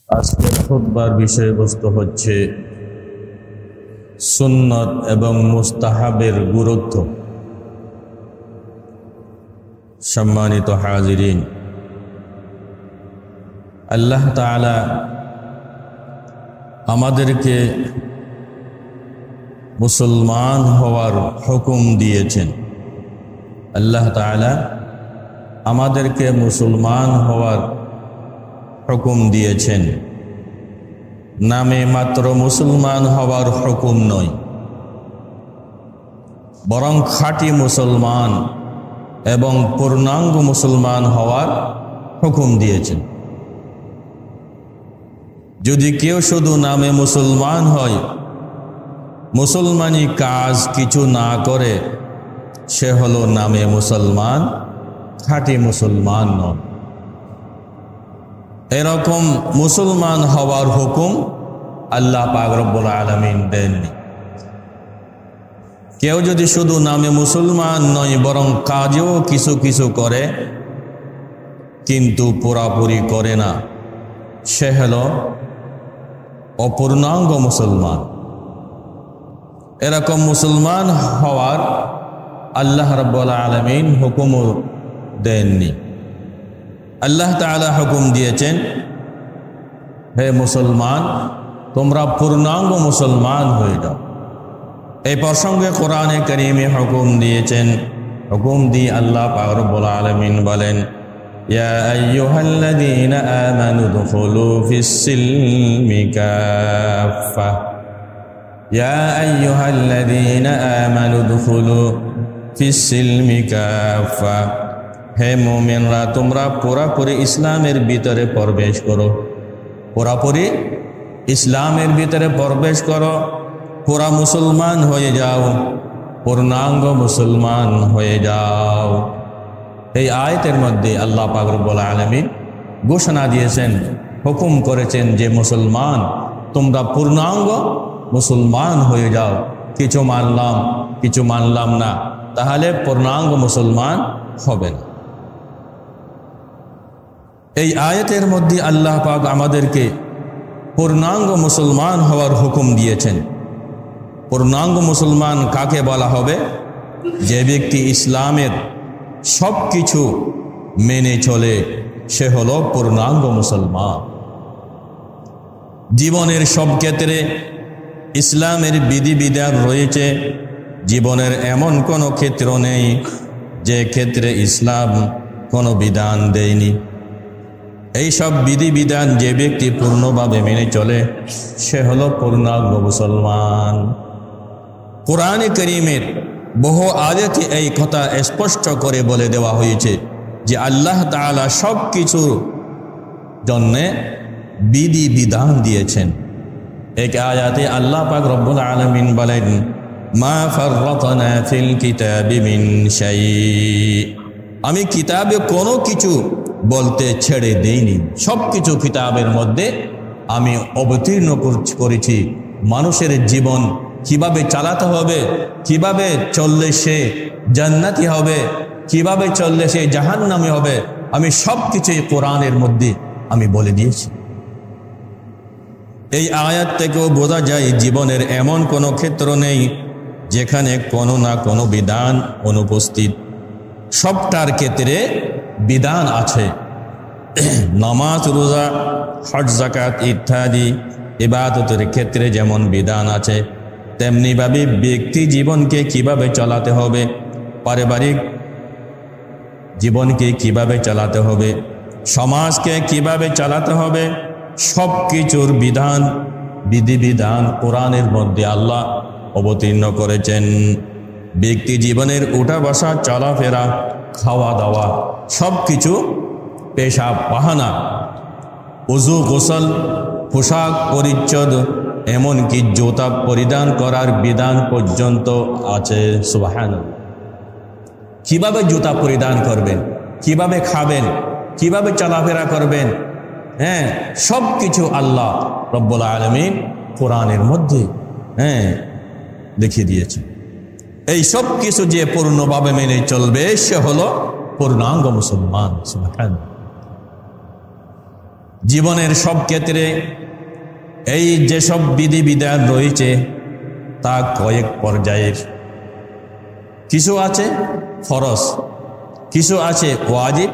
আজকের খুতবার বিষয়বস্তু হচ্ছে সুন্নত এবং মুস্তাহাবের গুরুত্ব। সম্মানিত হাজিরিন, আল্লাহ তাআলা আমাদেরকে মুসলমান হওয়ার হুকুম দিয়েছেন। আল্লাহ তাআলা আমাদেরকে মুসলমান হওয়ার হুকুম দিয়েছেন। নামে মাত্র মুসলমান হওয়ার হুকুম নয়, বরং খাঁটি মুসলমান এবং পূর্ণাঙ্গ মুসলমান হওয়ার হুকুম দিয়েছেন। যদি কেউ শুধু নামে মুসলমান হয়, মুসলমানি কাজ কিছু না করে, সে হলো নামে মুসলমান, খাঁটি মুসলমান নয়। এরকম মুসলমান হওয়ার হুকুম আল্লাহ পাক রব্বুল আলামিন দেননি। কেউ যদি শুধু নামে মুসলমান নয়, বরং কাজেও কিছু কিছু করে কিন্তু পুরাপুরি করে না, সে হলো অপূর্ণাঙ্গ মুসলমান। এরকম মুসলমান হওয়ার আল্লাহ রাব্বুল আলামিন হুকুম দেননি। আল্লাহ তাআলা হুকুম দিয়েছেন, হে মুসলমান, তোমরা পূর্ণাঙ্গ মুসলমান হয়ে যাও। এই প্রসঙ্গে কোরআনে কারীমে হুকুম দিয়েছেন। হুকুম দিয়ে আল্লাহ পাক রব্বুল আলামিন বলেন, ইয়া আইয়ুহাল্লাযীনা আমানু দুখুলু ফিস-সিলমি কাফা। ইয়া আইয়ুহাল্লাযীনা আমানু দুখুলু ফিস-সিলমি কাফা। হে মুমিনরা, তোমরা পুরাপুরি ইসলামের ভিতরে প্রবেশ করো। পুরাপুরি ইসলামের ভিতরে প্রবেশ করো, পুরা মুসলমান হয়ে যাও, পূর্ণাঙ্গ মুসলমান হয়ে যাও। এই আয়াতের মধ্যে আল্লাহ পাক রব্বুল আলামিন ঘোষণা দিয়েছেন, হুকুম করেছেন যে মুসলমান, তোমরা পূর্ণাঙ্গ মুসলমান হয়ে যাও। কিছু মানলাম, কিছু মানলাম না, তাহলে পূর্ণাঙ্গ মুসলমান হবে না। এই আয়াতের মধ্যে আল্লাহ পাক আমাদেরকে পূর্ণাঙ্গ মুসলমান হওয়ার হুকুম দিয়েছেন। পূর্ণাঙ্গ মুসলমান কাকে বলা হবে? যে ব্যক্তি ইসলামের সব কিছু মেনে চলে, সে হলো পূর্ণাঙ্গ মুসলমান। জীবনের সব ক্ষেত্রে ইসলামের বিধিবিধান রয়েছে। জীবনের এমন কোনো ক্ষেত্র নেই যে ক্ষেত্রে ইসলাম কোনো বিধান দেয়নি। এই সব বিধিবিধান যে ব্যক্তি পূর্ণভাবে মেনে চলে, সে হলো পূর্ণাঙ্গ মুসলমান। কোরআনে কারীমের বহু আয়াতে এই কথা স্পষ্ট করে বলে দেওয়া হয়েছে যে আল্লাহ তাআলা সব কিছুর জন্যে বিধিবিধান দিয়েছেন। এক আয়াতে আল্লাহ পাক রব্বুল আলামিন বলেন, মা ফাররাতনা ফিল কিতাবি মিন শাই। আমি কিতাবে কোনো কিছু বলতে ছেড়ে দেইনি, সব কিছু কিতাবের মধ্যে আমি অবতীর্ণ করেছি। মানুষের জীবন কিভাবে চালাতে হবে, কিভাবে চললে সে জান্নাতি হবে, কিভাবে চললে সে জাহান্নামী হবে, আমি সব কিছুই কোরআনের মধ্যে আমি বলে দিয়েছি। এই আয়াত থেকেও বোঝা যায় জীবনের এমন কোনো ক্ষেত্র নেই যেখানে কোনো না কোনো বিধান অনুপস্থিত। সবটার ক্ষেত্রে বিধান আছে। নামাজ, রোজা, হজ, যাকাত ইত্যাদি ইবাদতের ক্ষেত্রে যেমন বিধান আছে, তেমনিভাবে ব্যক্তি জীবনকে কিভাবে চালাতে হবে, পারিবারিক জীবনকে কিভাবে চালাতে হবে, সমাজকে কিভাবে চালাতে হবে, সব কিছুর বিধান বিধিবিধান কোরআনের মধ্যে আল্লাহ অবতীর্ণ করেছেন। ব্যক্তি জীবনের উঠা বসা, চলাফেরা, খাওয়া দাওয়া, সব কিছু, পেশাব পাহানা, ওযু, গোসল, পোশাক পরিচ্ছদ, এমনকি জুতা পরিধান করার বিধান পর্যন্ত আছে। সুবহানাল্লাহ। কিভাবে জুতা পরিধান করবেন, কিভাবে খাবেন, কিভাবে চলাফেরা করবেন, সব কিছু আল্লাহ রব্বুল আলামিন কোরআনের মধ্যে লিখে দিয়েছে। এই সব কিছু যে পূর্ণভাবে মেনে চলবে, সে হলো পূর্ণাঙ্গ মুসলমান। সুবহানাল্লাহ। জীবনের সব ক্ষেত্রে এই যেসব বিধিবিধান রয়েছে তা কয়েক পর্যায়ের। কিছু আছে ফরজ, কিছু আছে ওয়াজিব,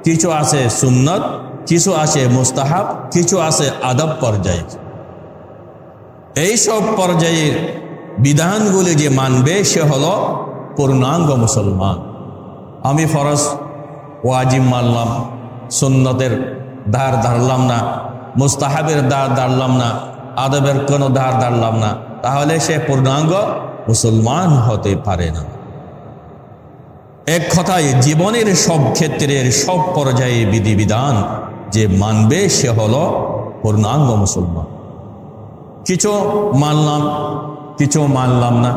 কিছু আছে সুন্নত, কিছু আছে মুস্তাহাব, কিছু আছে আদব পর্যায়ে। এই সব পর্যায়ের বিধানগুলি যে মানবে সে হলো পূর্ণাঙ্গ মুসলমান। আমি ফরজ ওয়াজিব মানলাম, সুন্নতের ধার ধারলাম না, মুস্তাহাবের ধার ধারলাম না, আদবের কোনো ধার ধারলাম না, তাহলে সে পূর্ণাঙ্গ মুসলমান হতে পারে না। এক কথায় জীবনের সব ক্ষেত্রের সব পর্যায়ে বিধিবিধান যে মানবে সে হলো পূর্ণাঙ্গ মুসলমান। কিছু মানলাম, কিছু মানলাম না।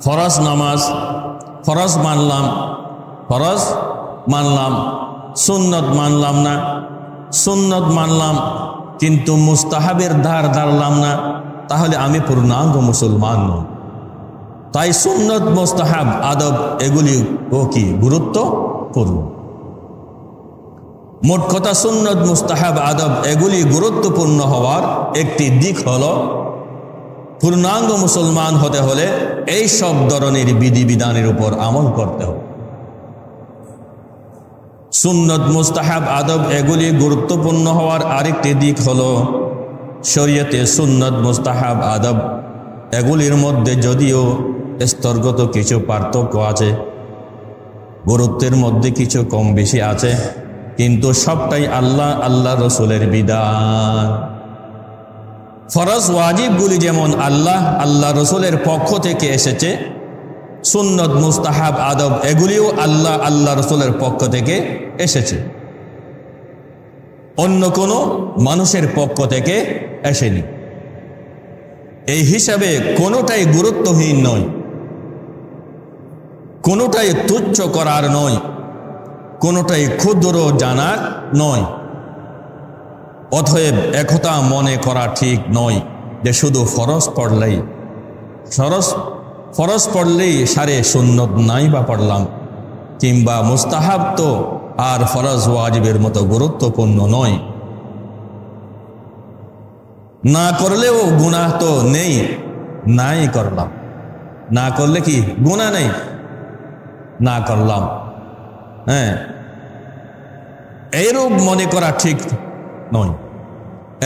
ফরজ নামাজ, ফরজ মানলাম, ফরজ মানলাম, সুন্নত মানলাম না, সুন্নত মানলাম কিন্তু মুস্তাহাবের ধার ধারলাম না, তাহলে আমি পূর্ণাঙ্গ মুসলমান নই। তাই সুন্নত, মুস্তাহাব, আদব এগুলি কি গুরুত্বপূর্ণ। মোট কথা সুন্নত, মুস্তাহাব, আদব এগুলি গুরুত্বপূর্ণ হওয়ার একটি দিক হলো পূর্ণাঙ্গ মুসলমান হতে হলে এই সব ধরনের বিধিবিধানের উপর আমল করতে হবে। সুন্নত, মুস্তাহাব, আদব এগুলি গুরুত্বপূর্ণ হওয়ার আরেকটি দিক হলো শরীয়তে সুন্নত, মুস্তাহাব, আদব এগুলির মধ্যে যদিও স্তরগত কিছু পার্থক্য আছে, গুরুত্বের মধ্যে কিছু কম বেশি আছে, কিন্তু সবটাই আল্লাহ রসুলের বিধান। ফরজ ওয়াজিবগুলি যেমন আল্লাহ রসুলের পক্ষ থেকে এসেছে, সুন্নত, মুস্তাহাব, আদব এগুলিও আল্লাহ রসুলের পক্ষ থেকে এসেছে, অন্য কোনো মানুষের পক্ষ থেকে আসেনি। এই হিসাবে কোনোটাই গুরুত্বহীন নয়, কোনোটাই তুচ্ছ করার নয়, কোনোটাই ক্ষুদ্র জানার নয়। অতএব একথা মনে করা ঠিক নয় যে শুধু ফরজ পড়লেই সারে সুন্নত নাই বা পড়লাম, কিংবা মুস্তাহাব তো আর ফরজ ওয়াজিবের মতো গুরুত্বপূর্ণ নয়। না করলেও গুনাহ তো নেই, নাই করলাম, না করলে কি গুনাহ নেই, না করলাম। হ্যাঁ, এইরূপ মনে করা ঠিক নয়।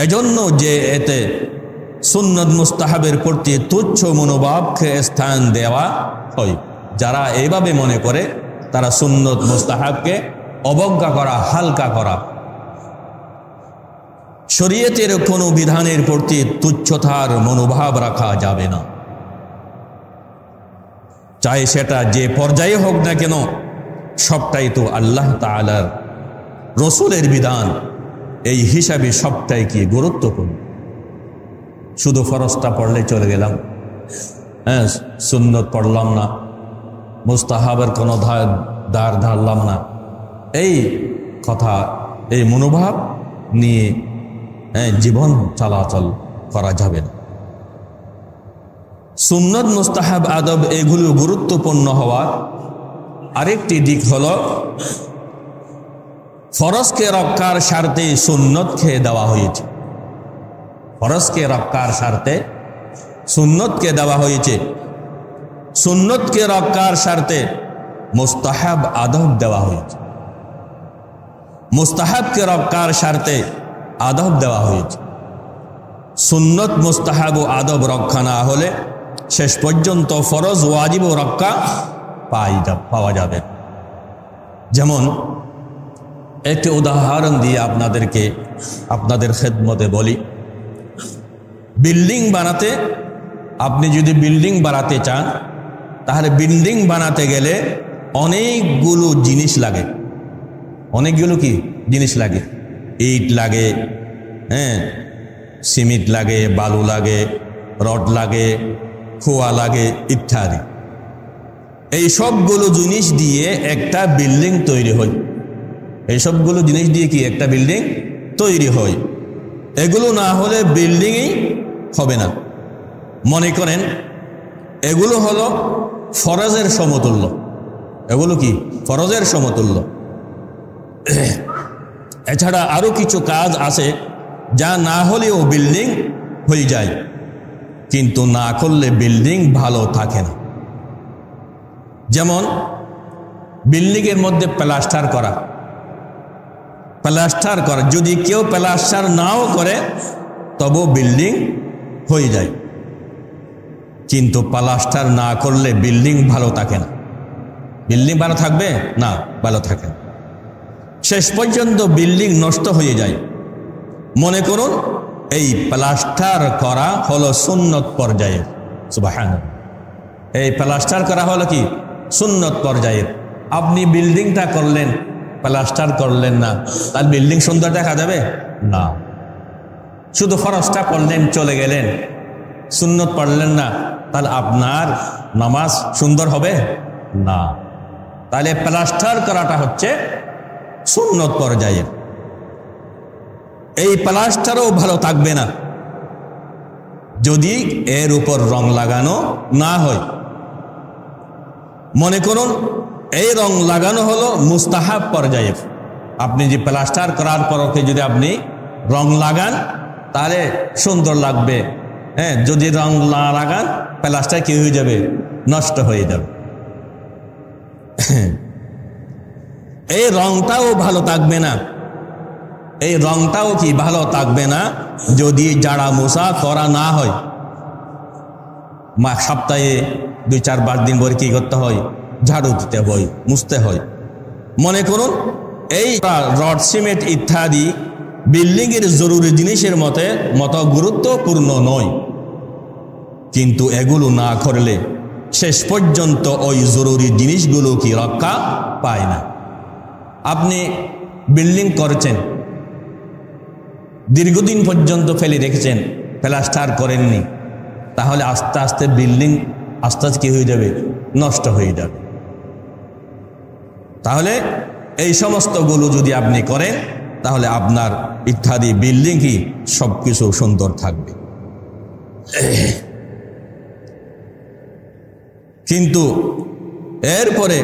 এজন্য যে এতে সুন্নত, মুস্তাহাবের প্রতি তুচ্ছ মনোভাবকে স্থান দেওয়া হয়, যারা এইভাবে মনে করে তারা সুন্নত, মুস্তাহাবকে অবজ্ঞা করা, হালকা করা। শরীয়তের কোনো বিধানের প্রতি তুচ্ছতার মনোভাব রাখা যাবে না, চাই সেটা যে পর্যায়ে হোক না কেন। সবটাই তো আল্লাহ তাআলার রসুলের বিধান, এই হিসাবে সবটাই কি গুরুত্বপূর্ণ। শুধু ফরজটা পড়লে চলে গেলাম, হ্যাঁ, সুন্নত পড়লাম না, মুস্তাহাবের কোনো ধার ধারলাম না, এই কথা, এই মনোভাব নিয়ে জীবন চলাচল করা যাবে না। সুন্নত, মুস্তাহাব, আদব এগুলো গুরুত্বপূর্ণ হওয়ার আরেকটি দিক হলো ফরজকে রক্ষার স্বার্থে সুন্নতকে দেওয়া হয়েছে। ফরজকে রক্ষার স্বার্থে সুন্নতকে দেওয়া হয়েছে, সুন্নতকে রক্ষার স্বার্থে মুস্তাহাব, আদব দেওয়া হয়েছে, মুস্তাহাবকে রক্ষার স্বার্থে আদব দেওয়া হয়েছে। সুন্নত, মুস্তাহাব ও আদব রক্ষা না হলে শেষ পর্যন্ত ফরজ ওয়াজিব ও রক্ষা পাওয়া যাবে। যেমন একটি উদাহরণ দিয়ে আপনাদের খেদমতে বলি। বিল্ডিং বানাতে, আপনি যদি বিল্ডিং বানাতে চান, তাহলে বিল্ডিং বানাতে গেলে অনেকগুলো জিনিস লাগে। অনেকগুলো কি জিনিস লাগে? ইট লাগে, হ্যাঁ, সিমেন্ট লাগে, বালু লাগে, রড লাগে, খোয়া লাগে ইত্যাদি। এই সবগুলো জিনিস দিয়ে একটা বিল্ডিং তৈরি হয়। এই সবগুলো জিনিস দিয়ে কি একটা বিল্ডিং তৈরি হয়। এগুলো না হলে বিল্ডিংই হবে না। মনে করেন এগুলো হলো ফরজের সমতুল্য। এগুলো কি ফরজের সমতুল্য। এছাড়া আরো কিছু কাজ আছে যা না হলেও বিল্ডিং হয়ে যায়, কিন্তু না করলে বিল্ডিং ভালো থাকে না। যেমন বিল্ডিংয়ের মধ্যে প্লাস্টার করা, যদি কেউ প্লাস্টার নাও করে তবু বিল্ডিং হয়ে যায়, কিন্তু প্লাস্টার না করলে বিল্ডিং ভালো থাকে না। বিল্ডিং ভালো থাকবে না, ভালো থাকে না, শেষ পর্যন্ত বিল্ডিং নষ্ট হয়ে যায়। মনে করুন এই প্লাস্টার করা হলো সুন্নত পর্যায়ের, সুবহানাল্লাহ, এই প্লাস্টার করা হলো কি সুন্নত পর্যায়ের। আপনি বিল্ডিংটা করলেন, প্লাস্টার করলেন না, তার বিল্ডিং সুন্দর দেখা যাবে না। শুধু ফরজটা পড়লেন চলে গেলেন, সুন্নত পড়লেন না, তাহলে আপনার নামাজ সুন্দর হবে না। তাহলে প্লাস্টার করাটা হচ্ছে সুন্নত পর্যায়ের। এই প্লাস্টারও ভালো থাকবে না যদি এর উপর রং লাগানো না হয়। মনে করুন এই রং লাগানো হলো মুস্তাহাব পর্যায়ের। আপনি যে প্লাস্টার করার পর যদি আপনি রং লাগান তাহলে সুন্দর লাগবে, হ্যাঁ। যদি রং না লাগান প্লাস্টার কি হয়ে যাবে, নষ্ট হয়ে যাবে। এই রংটাও ভালো থাকবে না, এই রংটাও কি ভালো থাকবে না যদি জাড়া মোছা করা না হয়। সপ্তাহে 2-4 দিন পরে কি করতে হয়, ঝাড়ু দিতে হয়, মুছতে হয়। মনে করুন এই রড সিমেন্ট ইত্যাদি বিল্ডিংয়ের জরুরি জিনিসের মতো গুরুত্বপূর্ণ নয়, কিন্তু এগুলো না করলে শেষ পর্যন্ত ওই জরুরি জিনিসগুলো কি রক্ষা পায় না। আপনি বিল্ডিং করেছেন, দীর্ঘদিন পর্যন্ত ফেলে রেখেছেন, প্লাস্টার করেননি, তাহলে আস্তে আস্তে বিল্ডিং আস্তে আস্তে কি হয়ে যাবে, নষ্ট হয়ে যাবে। তাহলে এই সমস্তগুলো যদি আপনি করেন তাহলে আপনার ইত্যাদি বিল্ডিং কি সবকিছু সুন্দর থাকবে। কিন্তু এরপরে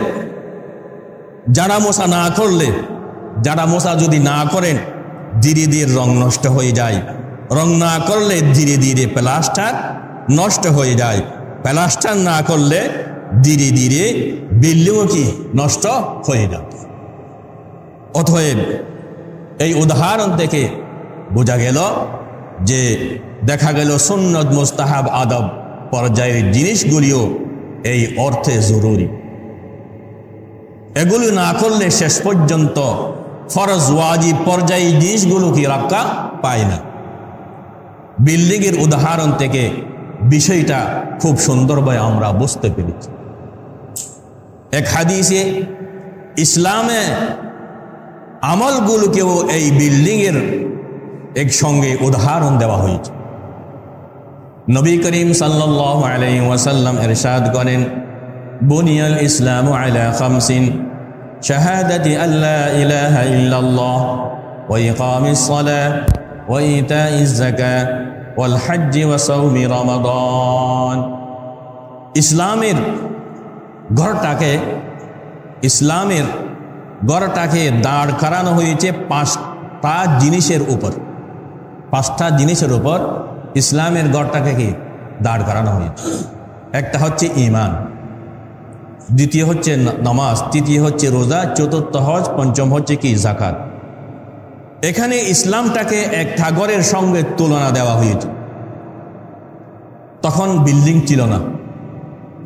জাড়া মোছা না করলে, জাড়া মোছা যদি না করেন ধীরে ধীরে রং নষ্ট হয়ে যায়, রং না করলে ধীরে ধীরে প্লাস্টার নষ্ট হয়ে যায়, প্লাস্টার না করলে ধীরে ধীরে বিল্ডিংও কি নষ্ট হয়ে যায়। অতএব এই উদাহরণ থেকে বোঝা গেল যে দেখা গেল সুন্নত মুস্তাহাব আদব পর্যায়ের জিনিসগুলিও এই অর্থে জরুরি। এগুলি না করলে শেষ পর্যন্ত ফরজ ওয়াজিব পর্যায়ে জিনিসগুলো কি রক্ষা পায় না। বিল্ডিংয়ের উদাহরণ থেকে বিষয়টা খুব সুন্দরভাবে আমরা বুঝতে পেরেছি। এক হাদিসে ইসলামে আমলগুলোকেও এই বিল্ডিংয়ের একসঙ্গে উদাহরণ দেওয়া হয়েছে। নবী করিম সাল্লাল্লাহু আলাইহি ওয়াসাল্লাম ইরশাদ করেন, বুনিয়াল ইসলামু আলা খামসিন শাহাদাতি আল্লা ইলাহা ইল্লাল্লাহ ওয়া ইকামিস সালাহ ওয়া ইতাইজ যাকাত ওয়াল হজ্জ ওয়া সাওমি রমাদান। ইসলামের ঘরটাকে দাঁড় করানো হয়েছে 5টা জিনিসের উপর। 5টা জিনিসের উপর ইসলামের ঘরটাকে কি দাঁড় করানো হয়েছে। একটা হচ্ছে ঈমান, দ্বিতীয় হচ্ছে নামাজ, তৃতীয় হচ্ছে রোজা, চতুর্থ হজ, পঞ্চম হচ্ছে কি যাকাত। এখানে ইসলামটাকে একটা ঘরের সঙ্গে তুলনা দেওয়া হয়েছে। তখন বিল্ডিং ছিল না,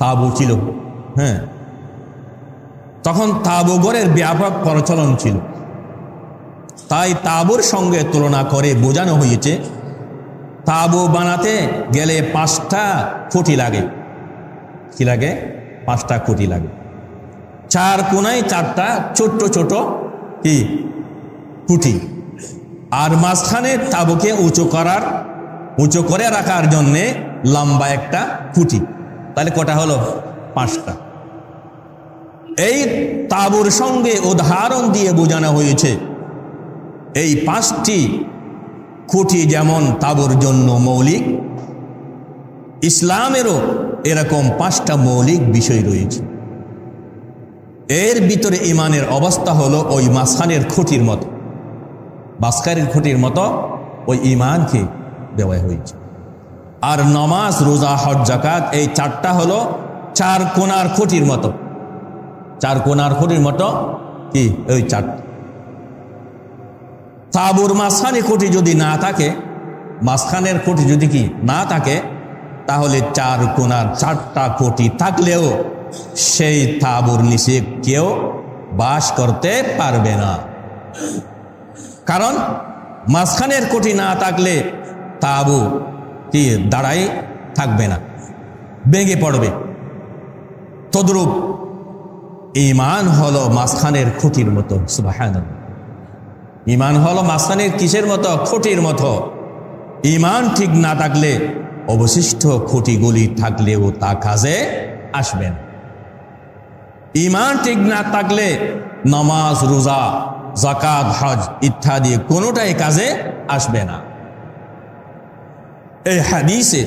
তাঁবু ছিল, হ্যাঁ। তখন তাঁবু ঘরের ব্যাপক প্রচলন ছিল, তাই তাঁবুর সঙ্গে তুলনা করে বোঝানো হয়েছে তাঁবু বানাতে গেলে 5টা খুঁটি লাগে। কি লাগে? 5টা খুঁটি লাগে। 4 কোণায় 4টা ছোট্ট ছোট কি খুঁটি, আর মাঝখানে তাঁবুকে উঁচু করে রাখার জন্যে লম্বা একটা খুঁটি। তাহলে কটা হলো? 5টা। এই তাঁবুর সঙ্গে উদাহরণ দিয়ে বোঝানো হয়েছে এই 5টি খুঁটি যেমন তাঁবুর জন্য মৌলিক, ইসলামেরও এরকম 5টা মৌলিক বিষয় রয়েছে। এর ভিতরে ইমানের অবস্থা হলো ওই মাঝখানের খুঁটির মতো। বাস্কারের খুঁটির মতো ওই ঈমানকে দেওয়া হয়েছে। আর নামাজ, রোজা, হজ, যাকাত এই চারটা হলো চার কোণার খুঁটির মতো। চার কোণার খুঁটির মতো কি ওই চারটা। তাঁবুর মাঝখানে খুঁটি যদি না থাকে, মাঝখানের খুঁটি যদি কি না থাকে, তাহলে চার কোণার চারটা খুঁটি থাকলেও সেই তাঁবুর নিচে কেউ বাস করতে পারবে না। কারণ মাঝখানের খুঁটি না থাকলে তাঁবু কি দাঁড়াই থাকবে না, ভেঙে পড়বে। তদ্রূপ ঈমান হলো মাঝখানের খুঁটির মতো। সুবহানাল্লাহ। ঈমান হলো মাঝখানের কিসের মতো? খুঁটির মতো। ঈমান ঠিক না থাকলে অবশিষ্ট খুঁটিগুলি থাকলেও তা কাজে আসবে না। ঈমান ঠিক না থাকলে নামাজ, রোজা, যাকাত, হজ ইত্যাদি কোনোটাই কাজে আসবে না। এই হাদিসে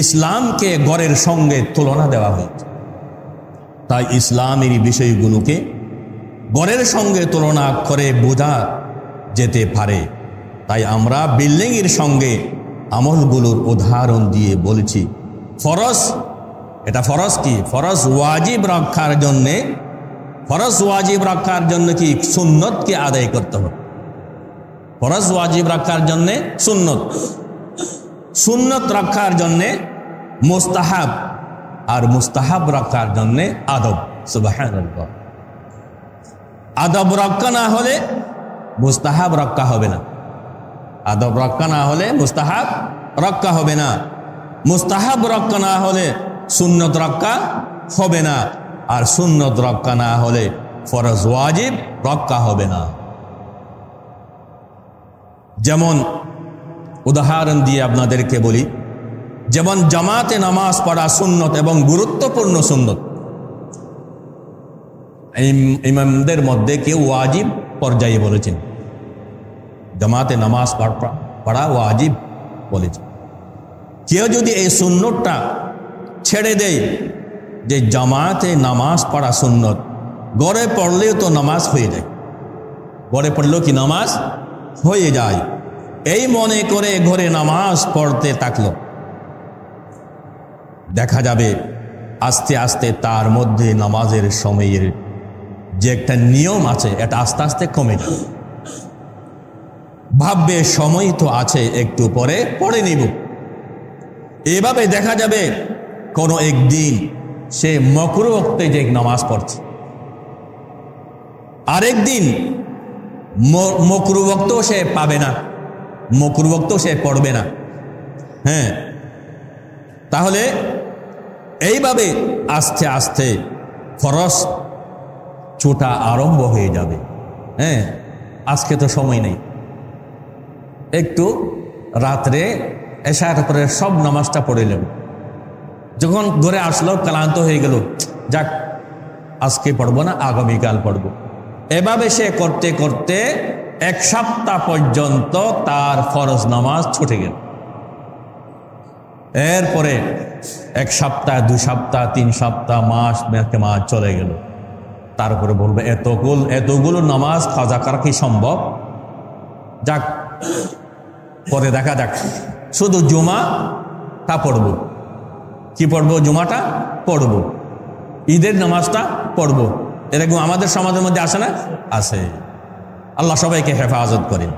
ইসলামকে ঘরের সঙ্গে তুলনা দেওয়া হয়েছে। তাই ইসলামের বিষয়গুলোকে ঘরের সঙ্গে তুলনা করে বোঝা যেতে পারে। তাই আমরা বিল্ডিংয়ের সঙ্গে আমলগুলোর উদাহরণ দিয়ে বলেছি। ফরজ, এটা ফরজ কি? ফরজ ওয়াজিব রক্ষার জন্যে, ফরজ ওয়াজিব রক্ষার জন্য কি সুন্নতকে আদায় করতে হবে। ফরজ ওয়াজিব রক্ষার জন্যে সুন্নত, সুন্নত রক্ষার জন্যে মুস্তাহাব, আর মুস্তাহাব রক্ষার জন্যে আদব। সুবহানাল্লাহ। আদব রক্ষা না হলে মুস্তাহাব রক্ষা হবে না। আদব রক্ষা না হলে মুস্তাহাব রক্ষা হবে না। মুস্তাহাব রক্ষা না হলে সুন্নত রক্ষা হবে না। আর সুন্নত রক্ষা না হলে ফরজ ওয়াজিব রক্ষা হবে না। যেমন উদাহরণ দিয়ে আপনাদেরকে বলি, যেমন জামাতে নামাজ পড়া সুন্নত এবং গুরুত্বপূর্ণ সুন্নত। ইমামদের মধ্যে কেউ ওয়াজিব পর্যায়ে বলেছেন, জামাতে নামাজ পড়া ওয়াজিব বলেছেন। কেউ যদি এই সুন্নতটা ছেড়ে দেয় যে জামাতে নামাজ পড়া সুন্নত, ঘরে পড়লেও তো নামাজ হয়ে যায়, ঘরে পড়লেও কি নামাজ হয়ে যায়, এই মনে করে ঘরে নামাজ পড়তে থাকলো, দেখা যাবে আস্তে আস্তে তার মধ্যে নামাজের সময়ের যে একটা নিয়ম আছে এটা আস্তে আস্তে কমে যাবে। ভাববে সময় তো আছে, একটু পরে পড়ে নিব। এভাবে দেখা যাবে কোনো একদিন সে মকরুহ ওয়াক্তে যে নামাজ পড়ছে, আরেকদিন মকরুহ ওয়াক্তেও সে পাবে না, মকরুহ ওয়াক্তেও সে পড়বে না। হ্যাঁ, তাহলে এইভাবে আস্তে আস্তে ফরজ ছোটা আরম্ভ হয়ে যাবে। হ্যাঁ, আজকে তো সময় নেই, একটু রাত্রে এশার পরে সব নামাজটা পড়ে নেব। যখন ঘরে আসলো ক্লান্ত হয়ে গেল, যাক আজকে পড়বো না, আগামীকাল পড়বো। এভাবে সে করতে করতে এক সপ্তাহ পর্যন্ত তার ফরজ নামাজ ছুটে গেল। এরপরে এক সপ্তাহ, 2 সপ্তাহ, 3 সপ্তাহ, মাস চলে গেল। তারপরে বলবে এতগুলো নামাজ কাজা করা কি সম্ভব? যাক পরে দেখা যাক, শুধু জুমাটা পড়বো। কি পড়বো? জুমাটা পড়বো, ঈদের নামাজটা পড়বো। এরকম আমাদের সমাজের মধ্যে আসে না? আছে। আল্লাহ সবাইকে হেফাজত করেন।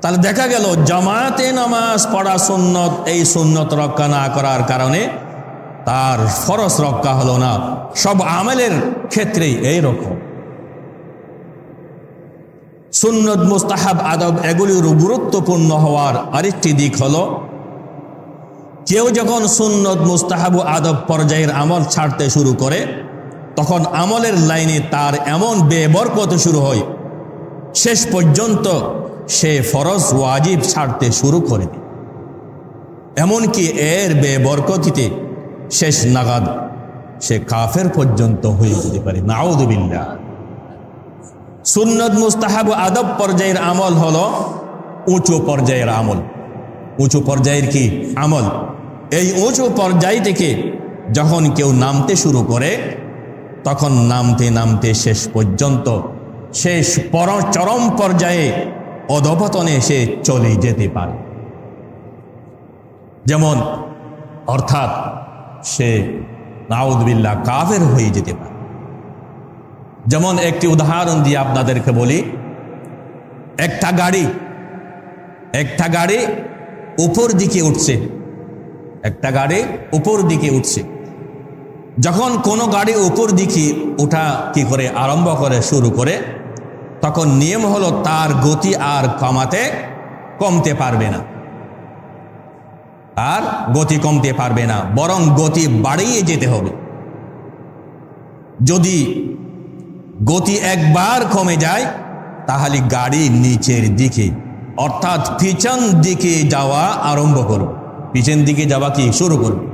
তাহলে দেখা গেল জামাতে নামাজ পড়া সুন্নত, এই সুন্নত রক্ষা না করার কারণে তার ফরজ রক্ষা হলো না। সব আমলের ক্ষেত্রেই এইরকম। সুন্নত, মুস্তাহাব, আদব এগুলির গুরুত্বপূর্ণ হওয়ার আরেকটি দিক হলো, কেউ যখন সুন্নত, মুস্তাহাব ও আদব পর্যায়ের আমল ছাড়তে শুরু করে, তখন আমলের লাইনে তার এমন বেবরকত শুরু হয়, শেষ পর্যন্ত সে ফরজ ওয়াজিব ছাড়তে শুরু করে। এমনকি এর বেবরকতিতে শেষ নাগাদ সে কাফের পর্যন্ত হয়ে যেতে পারে। নাউযুবিল্লাহ। সুন্নত, মুস্তাহাব ও আদব পর্যায়ের আমল হলো উঁচু পর্যায়ের আমল। উঁচু পর্যায়ের কি আমল? এই উঁচু পর্যায় থেকে যখন কেউ নামতে শুরু করে, তখন নামতে নামতে শেষ পর্যন্ত সে চরম পর্যায়ে অধপতনে সে চলে যেতে পারে। যেমন অর্থাৎ সে নাউযুবিল্লাহ কাফের হয়ে যেতে পারে। যেমন একটি উদাহরণ দিয়ে আপনাদেরকে বলি, একটা গাড়ি উপর দিকে উঠছে, যখন কোনো গাড়ি উপর দিকে ওঠা কি করে আরম্ভ করে শুরু করে, তখন নিয়ম হলো তার গতি আর কমতে পারবে না, বরং গতি বাড়িয়ে যেতে হবে। যদি গতি একবার কমে যায় তাহলে গাড়ি নিচের দিকে অর্থাৎ পিছন দিকে যাওয়া আরম্ভ করবে, পিছন দিকে যাওয়া কি শুরু করবে।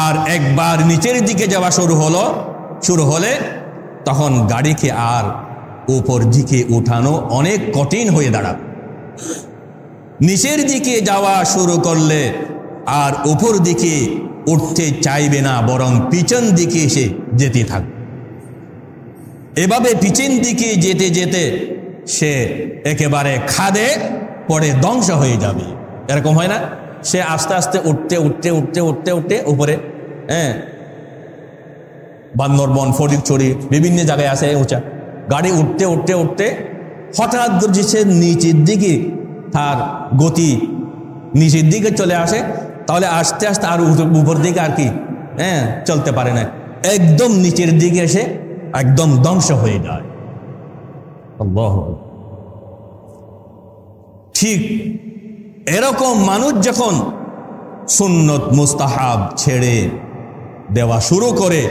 আর একবার নিচের দিকে যাওয়া শুরু হলে তখন গাড়িকে আর উপর দিকে উঠানো অনেক কঠিন হয়ে দাঁড়াবে। নিচের দিকে যাওয়া শুরু করলে আর উপর দিকে উঠতে চাইবে না, বরং পিছন দিকে এসে যেতে থাকবে। এভাবে পিছন দিকে যেতে যেতে সে একেবারে খাদে পড়ে ধ্বংস হয়ে যাবে। এরকম হয় না? সে আস্তে আস্তে উঠতে উপরে, বান্দরবন, ফটিকছড়ি বিভিন্ন জায়গায় আছে উঁচা গাড়ি, উঠতে হঠাৎ করে সে নিচের দিকে তার গতি নিচের দিকে চলে আসে, তাহলে আস্তে আস্তে আর উপর দিকে আর কি চলতে পারে না, একদম নিচের দিকে এসে একদম ধ্বংস হয়ে যায়। ঠিক এরকম মানুষ যখন সুন্নত মুস্তাহাব ছেড়ে দেওয়া শুরু করে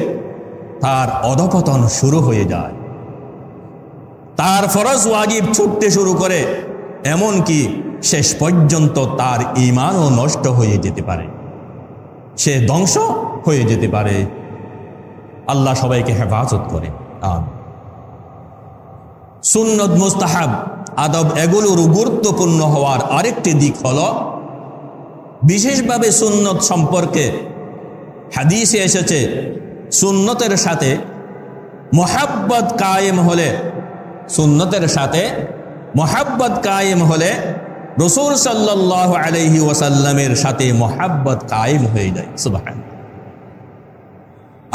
তার অধপতন শুরু হয়ে যায়, তার ফরজ ওয়াজিব ছুটতে শুরু করে, এমনকি শেষ পর্যন্ত তার ঈমানও নষ্ট হয়ে যেতে পারে, সে ধ্বংস হয়ে যেতে পারে। আল্লাহ সবাইকে হেফাজত করে। সুন্নত মুস্তাহাব আদব এগুলোর গুরুত্বপূর্ণ হওয়ার আরেকটি দিক হলো, বিশেষভাবে সুন্নত সম্পর্কে হাদিসে এসেছে, সুন্নতের সাথে মুহাব্বত কায়েম হলে রাসূল সাল্লাল্লাহু আলাইহি ওয়াসাল্লামের সাথে মুহাব্বত কায়েম হয়ে যায়। সুবহানাল্লাহ।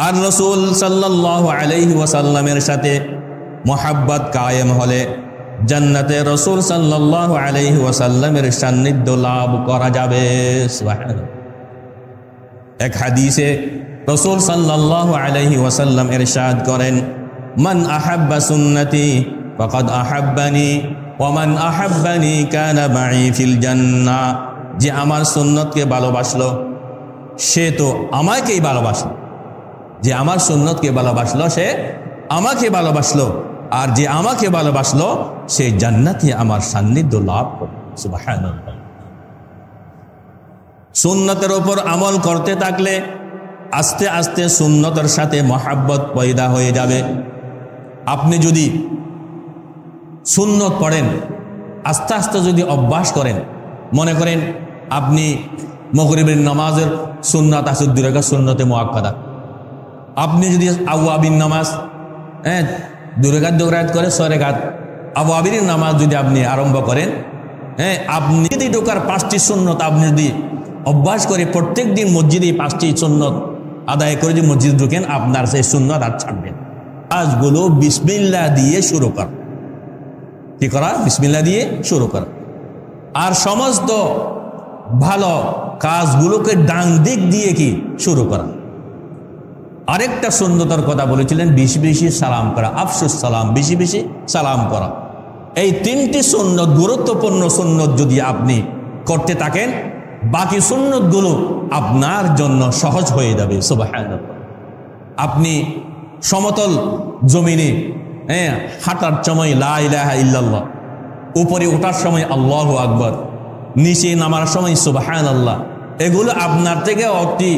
আর রাসূল সাল্লাল্লাহু আলাইহি ওয়াসাল্লামের সাথে মুহাব্বত কায়েম হলে জান্নাতে রাসূল সাল্লাল্লাহু আলাইহি ওয়াসাল্লামের সান্নিধ্য লাভ করা যাবে। সুবহানাল্লাহ। এক হাদিসে রাসূল সাল্লাল্লাহু আলাইহি ওয়াসাল্লাম ইরশাদ করেন, মান আহাব্বা সুন্নতি ফাকাদ আহাব্বানি ওয়া মান আহাব্বানি কানা মাই ফিল জান্নাহ। যে আমার সুন্নতকে ভালোবাসলো সে তো আমাকেই ভালোবাসলো, যে আমার সুন্নতকে ভালোবাসলো সে আমাকে ভালোবাসলো, আর যে আমাকে ভালোবাসলো সে জান্নাতে আমার সান্নিধ্য লাভ করবে। সুবহানাল্লাহ। সুন্নতের উপর আমল করতে থাকলে আস্তে আস্তে সুন্নতের সাথে মহাব্বত পয়দা হয়ে যাবে। আপনি যদি সুন্নত পড়েন, আস্তে আস্তে যদি অভ্যাস করেন, মনে করেন আপনি মাগরিবের নামাজের সুন্নাত আছে 2 রাকাত সুন্নতে মুআক্কাদা, আপনি যদি আওয়াবিন নামাজ 2 রাকাত করে 6 রাকাত আওয়াবির নামাজ যদি আপনি আরম্ভ করেন, আপনি যদি ঢোকার 5টি সুন্নত আপনি যদি অভ্যাস করে প্রত্যেক দিন মসজিদে 5টি সুন্নত আদায় করে যদি মসজিদ ঢুকেন, আপনার সেই সুন্নত আর ছাড়বেন। কাজগুলো বিসমিল্লাহ দিয়ে শুরু করা, কি করা? বিসমিল্লাহ দিয়ে শুরু করা। আর সমস্ত ভালো কাজগুলোকে ডান দিক দিয়ে কি শুরু করা। আরেকটা সুন্নতের কথা বলেছিলেন, বেশি বেশি সালাম করা, আফসুস সালাম, বেশি বেশি সালাম করা। এই 3টি সুন্নত, গুরুত্বপূর্ণ সুন্নত যদি আপনি করতে থাকেন, বাকি সুন্নতগুলো আপনার জন্য সহজ হয়ে যাবে। সুবহানাল্লাহ। আপনি সমতল জমিনে হাঁটার সময় লা ইলাহা ইল্লাল্লাহ, উপরে ওঠার সময় আল্লাহু আকবার, নিচে নামার সময় সুবহানাল্লাহ, এগুলো আপনার থেকে অতি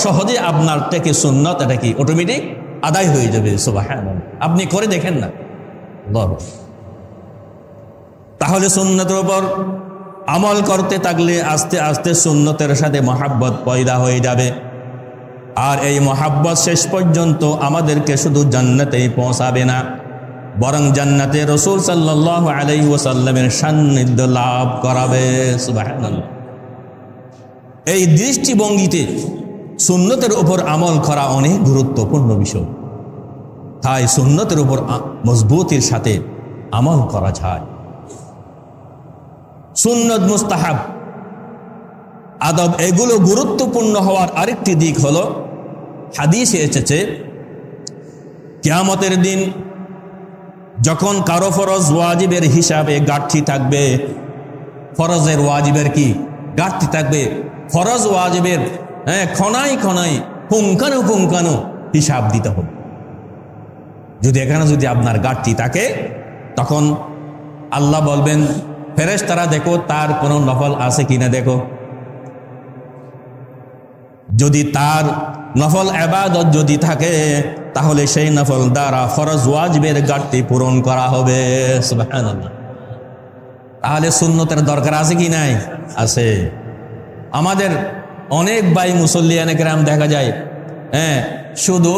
সহজে আপনার থেকে সুন্নত এটা কি অটোমেটিক আদায় হয়ে যাবে। সুবহানাল্লাহ। আপনি করে দেখেন না। তাহলে সুন্নতের উপর আমল করতে থাকলে আস্তে আস্তে সুন্নতের সাথে মহাব্বত পয়দা হয়ে যাবে। আর এই মহাব্বত শেষ পর্যন্ত আমাদেরকে শুধু জান্নাতেই পৌঁছাবে না, বরং জান্নাতে রাসূল সাল্লাল্লাহু আলাইহি ওয়াসাল্লামের সান্নিধ্য লাভ করাবে। সুবহানাল্লাহ। এই দৃষ্টিভঙ্গিতে সুন্নতের উপর আমল করা অনেক গুরুত্বপূর্ণ বিষয়। তাই সুন্নতের উপর মজবুতির সাথে আমল করা যায়। সুন্নত, মুস্তাহাব, আদব এগুলো গুরুত্বপূর্ণ হওয়ার আরেকটি দিক হলো, হাদিসে এসেছে কিয়ামতের দিন যখন কারো ফরজ ওয়াজিবের হিসাবে ঘাটতি থাকবে, ফরজের ওয়াজিবের কি ঘাটতি থাকবে, ফরজ ওয়াজিবের খনায় খনায় পুঙ্খানু পুঙ্খানু হিসাব দিতে হবে। যদি আপনার ঘাটতি থাকে, তখন আল্লাহ বলবেন ফেরেশতারা দেখো তার কোনো নফল আছে কিনা দেখো। যদি তার নফল ইবাদত যদি থাকে, তাহলে সেই নফল দ্বারা ফরজ ওয়াজিবের ঘাটতি পূরণ করা হবে। সুবহানাল্লাহ। তাহলে সুন্নতের দরকার আছে কি নাই? আছে। আমাদের অনেক ভাই মুসল্লিয়ানে কেরাম দেখা যায় শুধু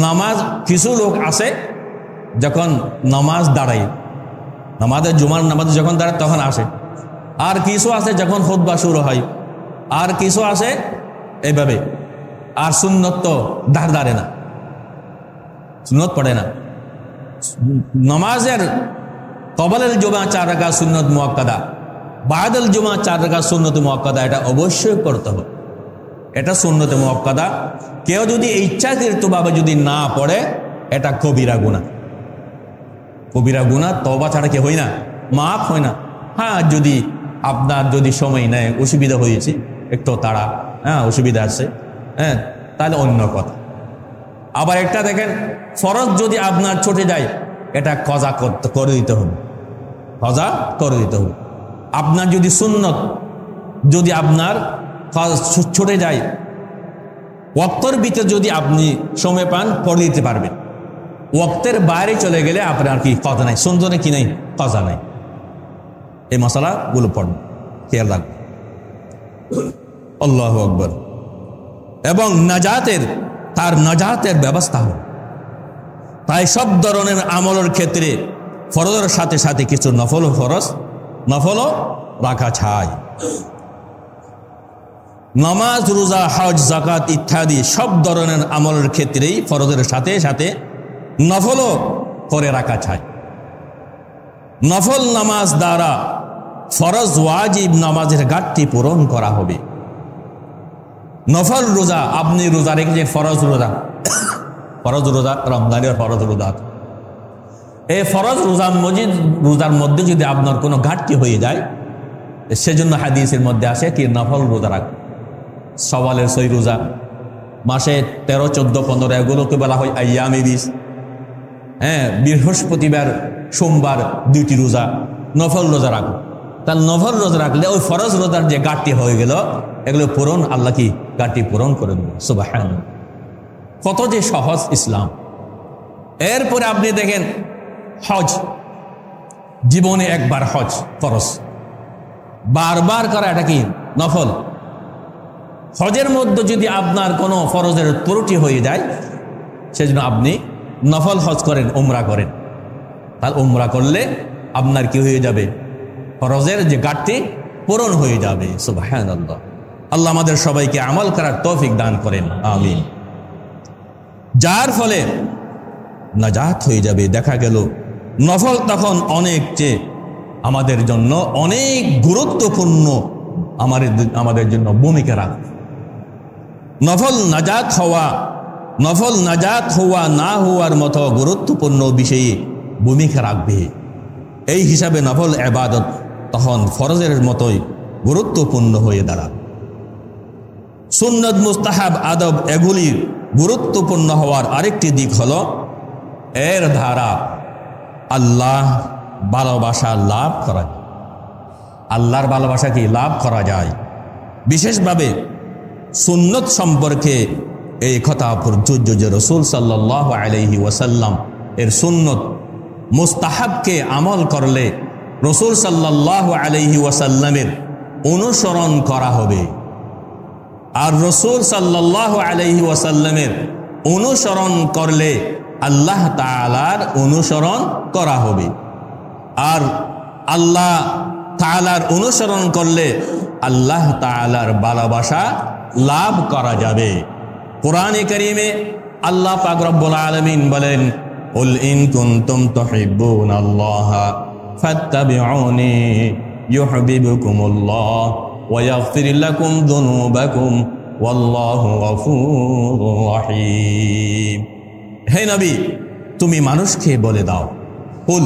নামাজ, কিছু লোক আছে যখন নামাজ দাঁড়ায়, নামাজের জুমার নামাজ যখন দাঁড়ায় তখন আসে, আর কিছু আছে যখন খুতবা শুরু হয়, আর কিছু আছে এইভাবে। আর সুন্নত তো দাঁড়ে না, সুন্নত পড়ে না। নামাজের কবলের জুমা 4 রাকাত সুন্নত মুআক্কাদা, বাদাল জুমা 4 রাকাত সুন্নত মুআক্কাদা, এটা অবশ্যই করতে হবে। এটা সুন্নত মুআক্কাদা। কেউ যদি ইচ্ছাকৃতভাবে যদি না পড়ে, এটা কবিরা গুনাহ। কবিরা গুনাহ তওবা ছাড়া কি হয় না, মাফ হয় না। হ্যাঁ, যদি আপনার যদি সময় নেয়, অসুবিধা হয়েছে, একটু তাড়া, অসুবিধা আছে, তাহলে অন্য কথা। আবার একটা দেখেন, ফরজ যদি আপনার ছুটে যায়, এটা কজা করে দিতে হবে, কজা করে দিতে হবে। আপনার যদি সুন্নত যদি আপনার ছুটে যায়, ওয়াক্তের ভিতরে যদি আপনি সময় পান, পড়ে দিতে পারবেন। ওয়াক্তের বাইরে চলে গেলে আপনার কি কজা নাই, সুন্নতে কি নাই, কজা নাই। এই মশলাগুলো পড়বেন, খেয়াল রাখবেন। আল্লাহু আকবার। এবং তার নাজাতের ব্যবস্থা হবে। তাই সব ধরনের আমলের ক্ষেত্রে ফরজের সাথে সাথে কিছু নফলও রাখা চাই। নামাজ, রোজা, হজ, যাকাত ইত্যাদি সব ধরনের আমলের ক্ষেত্রেই ফরজের সাথে সাথে নফলও করে রাখা চাই। নফল নামাজ দ্বারা ফরজ ওয়াজিব নামাজের ঘাটতি পূরণ করা হবে। নফল রোজা, আপনি রোজা রেখেছেন, ফরজ রোজা রমজানের ফরজ রোজা, এই ফরজ রোজার মধ্যে যদি আপনার কোনো ঘাটতি হয়ে যায়, সেজন্য হাদিসের মধ্যে আসে কি নফল রোজা রাখ। সওয়ালের 6 রোজা, মাসে 13, 14, 15 এগুলোকে বলা হয় আইয়ামে বিস। বৃহস্পতিবার, সোমবার 2টি রোজা, নফল রোজা রাখো। তার নফল রোজা রাখলে ওই ফরজ রোজার যে ঘাটতি হয়ে গেল, এগুলো পূরণ, আল্লাহ কি ঘাটতি পূরণ করে দেবে। সুবহানাল্লাহ। কত যে সহজ ইসলাম। এরপরে আপনি দেখেন হজ, জীবনে একবার হজ ফরজ, বারবার করা এটা কি নফল। হজের মধ্যে যদি আপনার কোনো ফরজের ত্রুটি হয়ে যায়, সেজন্য আপনি নফল হজ করেন, উমরা করেন। তার উমরা করলে আপনার কি হয়ে যাবে, ফরজের যে ঘাটতি পূরণ হয়ে যাবে। সুবহানাল্লাহ। আল্লাহ আমাদের সবাইকে আমল করার তৌফিক দান করেন, আমিন। যার ফলে নাজাত হয়ে যাবে। দেখা গেল নফল তখন অনেক চেয়ে আমাদের জন্য অনেক গুরুত্বপূর্ণ, আমাদের জন্য ভূমিকা রাখবে। নফল নাজাত হওয়া না হওয়ার মতো গুরুত্বপূর্ণ বিষয়ে ভূমিকা রাখবে। এই হিসাবে নফল ইবাদত তখন ফরজের মতোই গুরুত্বপূর্ণ হয়ে দাঁড়াবে। সুন্নত, মুস্তাহাব, আদব এগুলির গুরুত্বপূর্ণ হওয়ার আরেকটি দিক হলো, এর দ্বারা আল্লাহ ভালোবাসা লাভ করা যায়। আল্লাহর ভালোবাসা কি লাভ করা যায়। বিশেষভাবে সুন্নত সম্পর্কে এই কথা প্রযোজ্য যে রাসূল সাল্লাল্লাহু আলাইহি ওয়াসাল্লাম এর সুন্নত মুস্তাহাবকে আমল করলে রাসূল সাল্লাল্লাহু আলাইহি ওয়াসাল্লামের অনুসরণ করা হবে। আর রাসূল সাল্লাল্লাহু আলাইহি ওয়াসাল্লামের অনুসরণ করলে আল্লাহ তাআলার অনুসরণ করা হবে। আর আল্লাহ তাআলার অনুসরণ করলে আল্লাহ তাআলার ভালোবাসা লাভ করা যাবে। কোরআনে কারীমে আল্লাহ পাক রব্বুল আলামিন বলেন, কুল ইন কুনতুম তুহিব্বুনাল্লাহা ফাত্তাবিউনি ইউহিব্বুকুমুল্লাহ ওয়া ইয়াগফির লাকুম যুনুবাকুম ওয়াল্লাহু গফুরুর রহিম। হে নবী, তুমি মানুষকে বলে দাও, কুল,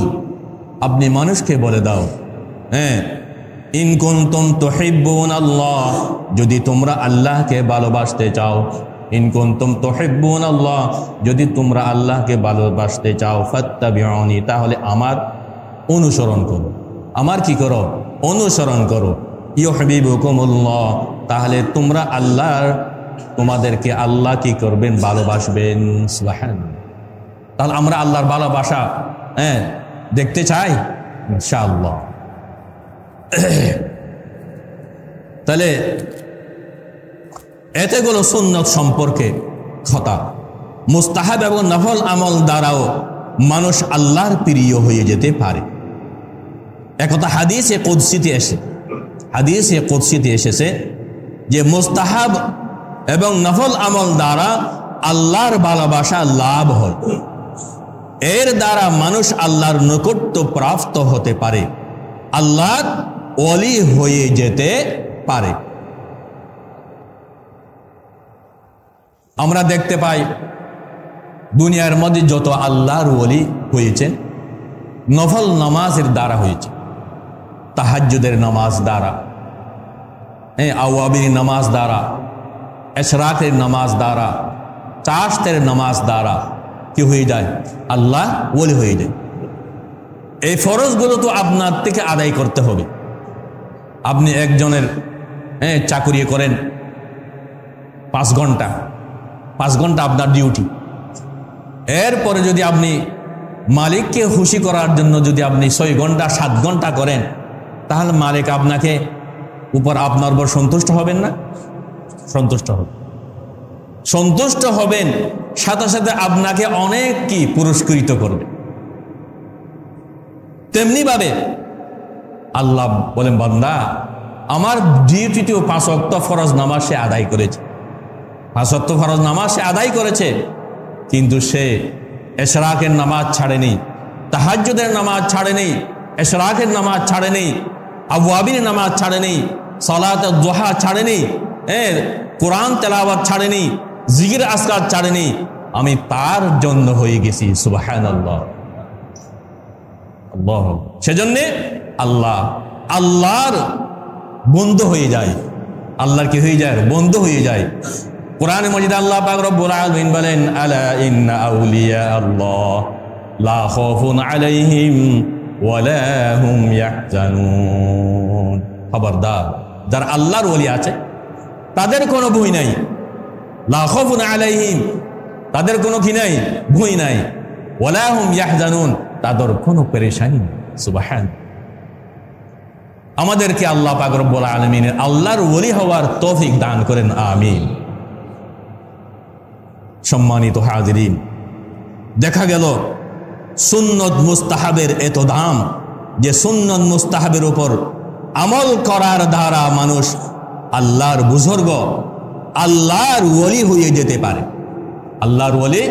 আপনি মানুষকে বলে দাও, ইন কুনতুম তুহিব্বুনাল্লাহ, যদি তোমরা আল্লাহকে ভালোবাসতে চাও, ইন কুনতুম তুহিব্বুনাল্লাহ, যদি তোমরা আল্লাহকে ভালোবাসতে চাও, ফাত্তাবিউনি, তাহলে আমার অনুসরণ করো। আমার কি করো? অনুসরণ করো। ইউহিব্বুকুমুল্লাহ, তাহলে তোমরা তোমাদেরকে আল্লাহ কি করবেন? ভালোবাসবেন। সুবহানাল্লাহ। তাহলে আমরা আল্লাহর ভালোবাসা দেখতে চাই ইনশাআল্লাহ। তাহলে এতেগুলো সুন্নত সম্পর্কে কথা। মুস্তাহাব এবং নফল আমল দ্বারাও মানুষ আল্লাহর প্রিয় হয়ে যেতে পারে। একথা হাদিসে কুদসিতে এসেছে যে মুস্তাহাব এবং নফল আমল দ্বারা আল্লাহর ভালোবাসা লাভ হয়। এর দ্বারা মানুষ আল্লাহর নৈকট্য প্রাপ্ত হতে পারে, আল্লাহর ওলি হয়ে যেতে পারে। আমরা দেখতে পাই দুনিয়ার মধ্যে যত আল্লাহর ওলি হয়েছে নফল নামাজের দ্বারা হয়েছে। তাহাজ্জুদের নামাজ দ্বারা, আওয়াবির নামাজ দ্বারা, এশরাকের নামাজ দ্বারা, চাশতের নামাজ দ্বারা কি হয়ে যায়? আল্লাহ ওলি হয়ে যায়। এই ফরজগুলো তো আপনার থেকে আদায় করতে হবে। আপনি একজনের চাকরি করেন 5 ঘন্টা, 5 ঘন্টা আপনার ডিউটি। এরপরে যদি আপনি মালিককে খুশি করার জন্য যদি আপনি 6 ঘন্টা 7 ঘন্টা করেন, তাহলে মালিক আপনার উপর সন্তুষ্ট হবেন না? সন্তুষ্ট হবেন, সাথে সাথে আপনাকে অনেক কি পুরস্কৃত করবে। তেমনি ভাবে আল্লাহ বলেন, বান্দা আমার ডিউটিতেও 5 ওয়াক্ত ফরজ নামাজ সে আদায় করেছে, 5 ওয়াক্ত ফরজ নামাজ সে আদায় করেছে, কিন্তু সে এশরাকের নামাজ ছাড়েনি, তাহাজ্জুদের নামাজ ছাড়েনি, এশরাকের নামাজ ছাড়েনি, আওয়াবির নামাজ ছাড়েনি, সালাতুদ দুহা ছাড়েনি, কোরআন তেলাওয়াত ছাড়েনি, জিকির আসকার ছাড়েনি। আমি তার জন্য হয়ে গেছি সুবহানাল্লাহ। আল্লাহ, সেজন্য আল্লাহর বন্ধু হয়ে যায়। আল্লাহর কি হয়ে যায়? বন্ধু হয়ে যায়। কোরআনে মাজিদে আল্লাহ পাক রব্বুল আলামিন বলেন, আলা ইন্না আউলিয়া আল্লাহ লা খাউফুন আলাইহিম ওয়া লা হুম ইয়াহজানুন। খবরদার, যারা আল্লাহর ওলি আছে তাদের কোনো ভয় নাই। লা খাউফুন আলাইহিম, তাদের কোনো কি নাই? ভয় নাই। ওয়া লা হুম ইয়াহজানুন, তাদের কোনো পেরেশানি নেই। সুবহানাল্লাহ। আমাদেরকে আল্লাহ পাক রব্বুল আলামিন আল্লাহর ওলি হওয়ার তৌফিক দান করেন, আমিন। সম্মানিত হাজিরিন, দেখা গেল সুন্নত মুস্তাহাবের এত দাম যে সুন্নত মুস্তাহাবের উপর আমল করার দ্বারা মানুষ আল্লাহর বুজুর্গ, আল্লাহর ওলি হয়ে যেতে পারে, আল্লাহর ওলি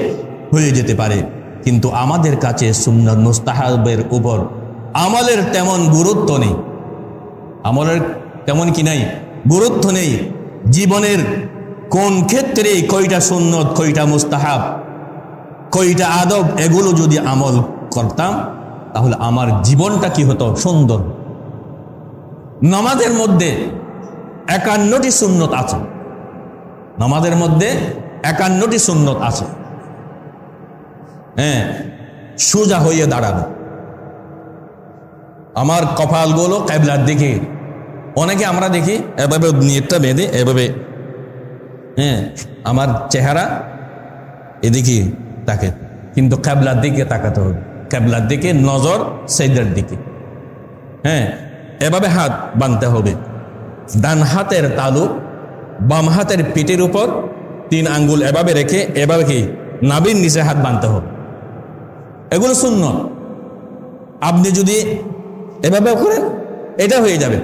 হয়ে যেতে পারে। কিন্তু আমাদের কাছে সুন্নত মুস্তাহাবের উপর আমলের তেমন গুরুত্ব নেই, আমলের তেমন কি নাই? গুরুত্ব নেই। জীবনের কোন ক্ষেত্রে কয়টা সুন্নত, কয়টা মুস্তাহাব, কয়টা আদব, এগুলো যদি আমল করতাম তাহলে আমার জীবনটা কি হতো? সুন্দর। নামাজের মধ্যে 51টি সুন্নত আছে, নামাজের মধ্যে 51টি সুন্নত আছে। সোজা হয়ে দাঁড়ানো, আমার কপালগুলো কিবলার দিকে। অনেকে আমরা দেখি এভাবে নিয়তটা বেঁধে এভাবে, আমার চেহারা এদিকে তাকে, কিন্তু কিবলার দিকে তাকাতে হবে, কিবলার দিকে, নজর সাইদের দিকে। এভাবে হাত বাঁধতে হবে। ডান হাতের তালু বাম হাতের পিঠের উপর 3 আঙ্গুল এভাবে রেখে, এভাবে কি নাভির নিচে হাত বাঁধতে হবে। এগুলো সুন্নত। আপনি যদি এভাবে করেন এটা হয়ে যাবে,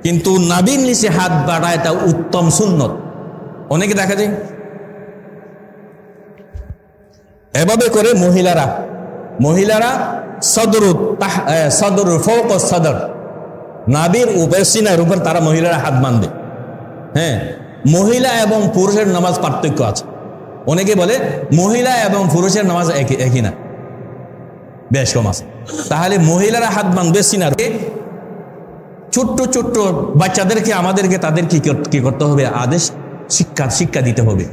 কিন্তু নাবির নিচে হাত বাড়া এটা উত্তম সুন্নত। অনেকে দেখা যায় এভাবে করে মহিলারা সদর ফৌক সদর, নাবির উপর সিনার উপর তারা মহিলারা হাত বাঁধে। হ্যাঁ, মহিলা এবং পুরুষের নামাজ পার্থক্য আছে। অনেকে বলে মহিলা এবং পুরুষের নামাজ একই না, বেশ কম আছে। তাহলে মহিলারা হাত বাঁধবে সিনার। ছোট্ট ছোট্ট বাচ্চাদেরকে আমাদেরকে তাদের কি করতে হবে? আদেশ শিক্ষা দিতে হবে।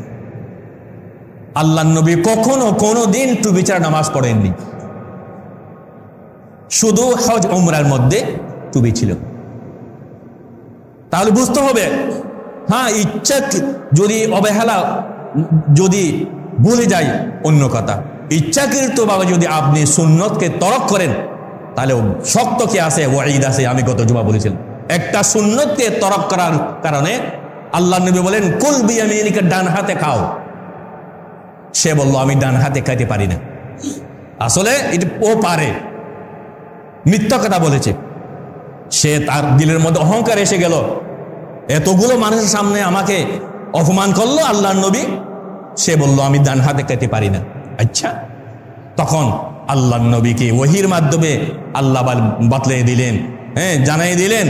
আল্লাহর নবী কখনো কোনো দিন টুপি ছাড়া নামাজ পড়েননি, শুধু হজ উমরার মধ্যে টুপি ছিল। তাহলে বুঝতে হবে, হ্যাঁ, ইচ্ছা যদি অবহেলা যদি ভুলে যায় অন্য কথা, ইচ্ছাকৃতভাবে যদি আপনি সুন্নতকে তরক করেন তাহলে শক্ত কি আছে, ওয়াঈদ আছে। আমি গত জুমা বলেছিলাম, একটা সুন্নতকে তরক করার কারণে আল্লাহ নবী বলেন কুল বিয়ামিনিকা, ডান হাতে খাও। সে বলল আমি ডান হাতে খাইতে পারি না। আসলে ও পারে, মিথ্যা কথা বলেছে। সে তার দিলের মধ্যে অহংকার এসে গেল, এতগুলো মানুষের সামনে আমাকে অপমান করলো আল্লাহর নবী। সে বলল আমি ডান হাতে খাইতে পারি না। আচ্ছা, তখন আল্লাহর নবীকে ওহির মাধ্যমে আল্লাহ বাতলে দিলেন, হ্যাঁ, জানাই দিলেন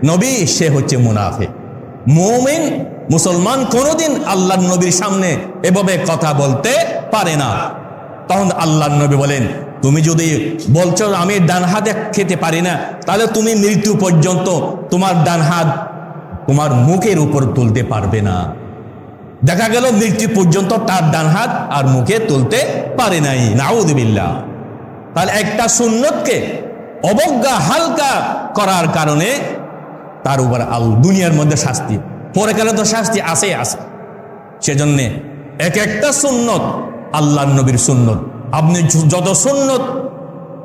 নবী সে হচ্ছে মুনাফিক। মুমিন মুসলমান কোনোদিন আল্লাহর নবীর সামনে এভাবে কথা বলতে পারে না। তখন আল্লাহর নবী বলেন তুমি যদি বলছো আমি ডান হাতে খেতে পারি না, তাহলে তুমি মৃত্যু পর্যন্ত তোমার ডান হাত তোমার মুখের উপর তুলতে পারবে না। দেখা গেল মৃত্যু পর্যন্ত তার ডান হাত আর মুখে তুলতে পারে নাই, নাউযুবিল্লাহ। তাহলে একটা সুন্নতকে অবজ্ঞা হালকা করার কারণে তার উপর দুনিয়ার মধ্যে শাস্তি, পরে কালে তো শাস্তি আছে। সেজন্যে এক একটা সুন্নত আল্লাহর নবীর সুন্নত। আপনি যত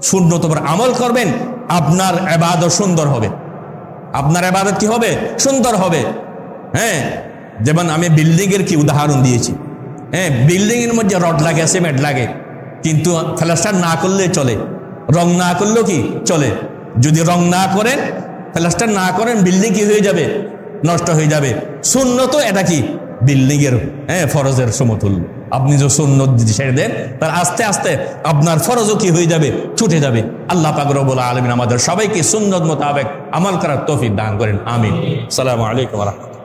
সুন্নত উপর আমল করবেন আপনার ইবাদত সুন্দর হবে। আপনার ইবাদত কি হবে? সুন্দর হবে। হ্যাঁ, যেমন আমি বিল্ডিং এর কি উদাহরণ দিয়েছি। হ্যাঁ, বিল্ডিং এর মধ্যে রড লাগে, সিমেন্ট লাগে, কিন্তু প্লাস্টার না করলে চলে, রং না করলেও কি চলে। যদি রং না করেন, প্লাস্টার না করেন, বিল্ডিং কি হয়ে যাবে? নষ্ট হয়ে যাবে। সুন্নত এটা কি? বিল্ডিং এর ফরজের সমতুল্য। আপনি যে সুন্নত ছেড়ে দেন তার আস্তে আস্তে আপনার ফরজও কি হয়ে যাবে? ছুটে যাবে। আল্লাহ পাক রব্বুল আলামিন আমাদের সবাইকে সুন্নত মোতাবেক আমল করার তৌফিক দান করেন। আমিন। আসসালামু আলাইকুম ওয়া রাহমাতুল্লাহ।